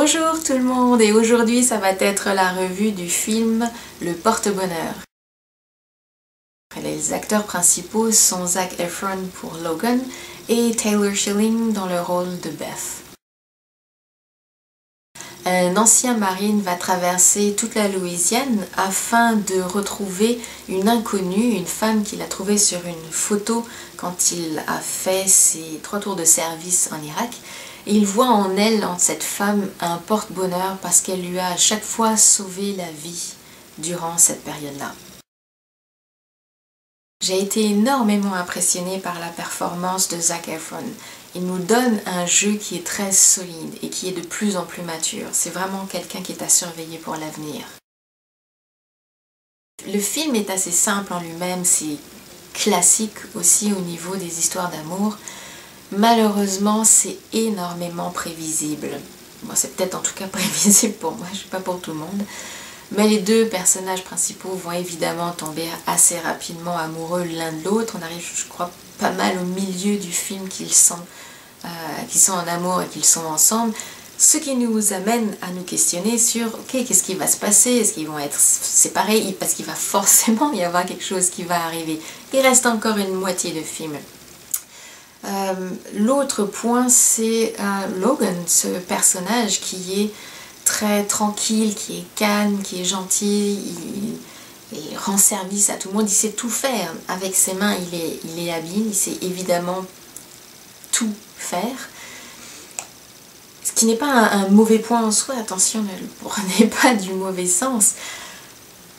Bonjour tout le monde et aujourd'hui ça va être la revue du film Le Porte-Bonheur. Les acteurs principaux sont Zac Efron pour Logan et Taylor Schilling dans le rôle de Beth. Un ancien marine va traverser toute la Louisiane afin de retrouver une inconnue, une femme qu'il a trouvée sur une photo quand il a fait ses 3 tours de service en Irak. Et il voit en elle, en cette femme, un porte-bonheur parce qu'elle lui a à chaque fois sauvé la vie durant cette période-là. J'ai été énormément impressionnée par la performance de Zac Efron. Il nous donne un jeu qui est très solide et qui est de plus en plus mature. C'est vraiment quelqu'un qui est à surveiller pour l'avenir. Le film est assez simple en lui-même, c'est classique aussi au niveau des histoires d'amour. Malheureusement, c'est énormément prévisible. Bon, c'est peut-être en tout cas prévisible pour moi, je ne sais pas pour tout le monde. Mais les deux personnages principaux vont évidemment tomber assez rapidement amoureux l'un de l'autre. On arrive, je crois, pas mal au milieu du film qu'ils sont en amour et qu'ils sont ensemble. Ce qui nous amène à nous questionner sur, ok, qu'est-ce qui va se passer? Est-ce qu'ils vont être séparés? Parce qu'il va forcément y avoir quelque chose qui va arriver. Il reste encore une moitié de film. L'autre point, c'est Logan, ce personnage qui est très tranquille, qui est calme, qui est gentil, il rend service à tout le monde, il sait tout faire. Avec ses mains, il est habile, il sait évidemment tout faire. Ce qui n'est pas un mauvais point en soi, attention, ne le prenez pas du mauvais sens.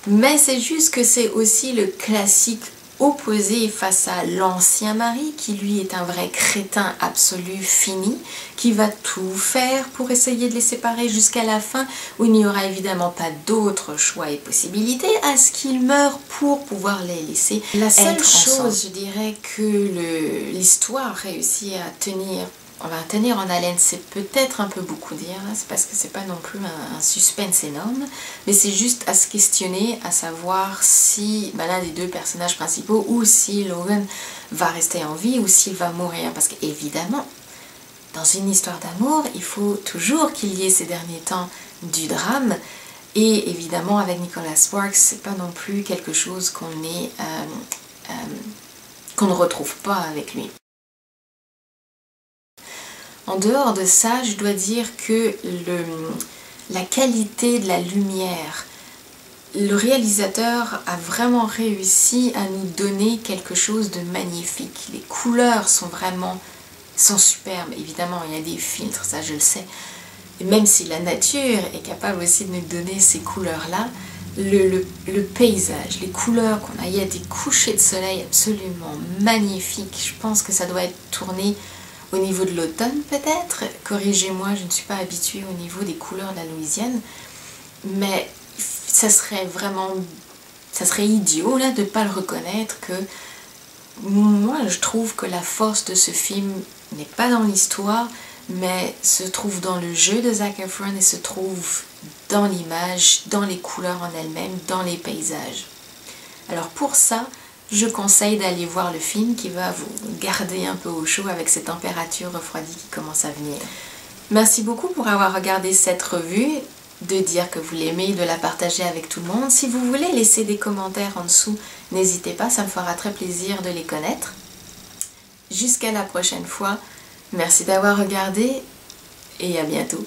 Mais c'est juste que c'est aussi le classique opposé face à l'ancien mari qui lui est un vrai crétin absolu fini, qui va tout faire pour essayer de les séparer jusqu'à la fin où il n'y aura évidemment pas d'autre choix et possibilités à ce qu'ils meurent pour pouvoir les laisser être ensemble. La seule chose, je dirais, que l'histoire réussit à tenir en haleine, c'est peut-être un peu beaucoup dire, c'est parce que c'est pas non plus un suspense énorme, mais c'est juste à se questionner, à savoir si l'un des deux personnages principaux ou si Logan va rester en vie ou s'il va mourir, parce qu'évidemment, dans une histoire d'amour, il faut toujours qu'il y ait ces derniers temps du drame, et évidemment avec Nicholas Sparks, c'est pas non plus quelque chose qu'on ne retrouve pas avec lui. En dehors de ça, je dois dire que la qualité de la lumière, le réalisateur a vraiment réussi à nous donner quelque chose de magnifique. Les couleurs sont superbes. Évidemment, il y a des filtres, ça je le sais. Et même si la nature est capable aussi de nous donner ces couleurs-là, le paysage, les couleurs qu'on a, il y a des couchers de soleil absolument magnifiques. Je pense que ça doit être tourné au niveau de l'automne peut-être, corrigez-moi, je ne suis pas habituée au niveau des couleurs de la Louisiane, mais ça serait idiot là de ne pas le reconnaître que moi je trouve que la force de ce film n'est pas dans l'histoire, mais se trouve dans le jeu de Zac Efron et se trouve dans l'image, dans les couleurs en elles-mêmes, dans les paysages. Alors pour ça, je conseille d'aller voir le film qui va vous garder un peu au chaud avec ces températures refroidies qui commencent à venir. Merci beaucoup pour avoir regardé cette revue, de dire que vous l'aimez, de la partager avec tout le monde. Si vous voulez laisser des commentaires en dessous, n'hésitez pas, ça me fera très plaisir de les connaître. Jusqu'à la prochaine fois, merci d'avoir regardé et à bientôt.